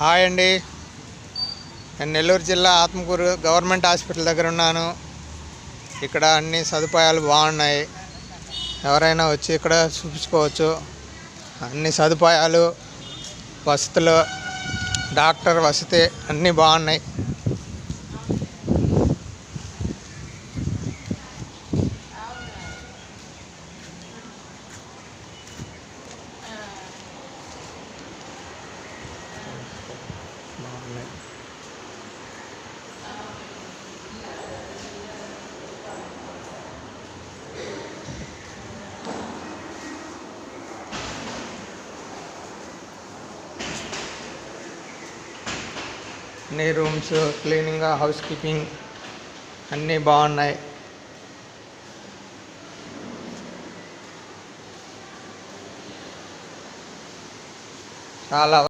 Hi అండి. నేను నెల్లూరు జిల్లా ఆత్మకూరు గవర్నమెంట్ హాస్పిటల్ దగ్గర ఉన్నాను. ఇక్కడ అన్ని సదుపాయాలు బాగున్నాయి. ఎవరైనా వచ్చి ఇక్కడ చూపించుకోవచ్చు. అన్ని సదుపాయాలు, వసతులు, డాక్టర్ వసతి అన్నీ బాగున్నాయి. అన్ని రూమ్స్ క్లీనింగ్, హౌస్ కీపింగ్ అన్నీ బాగున్నాయి. చాలా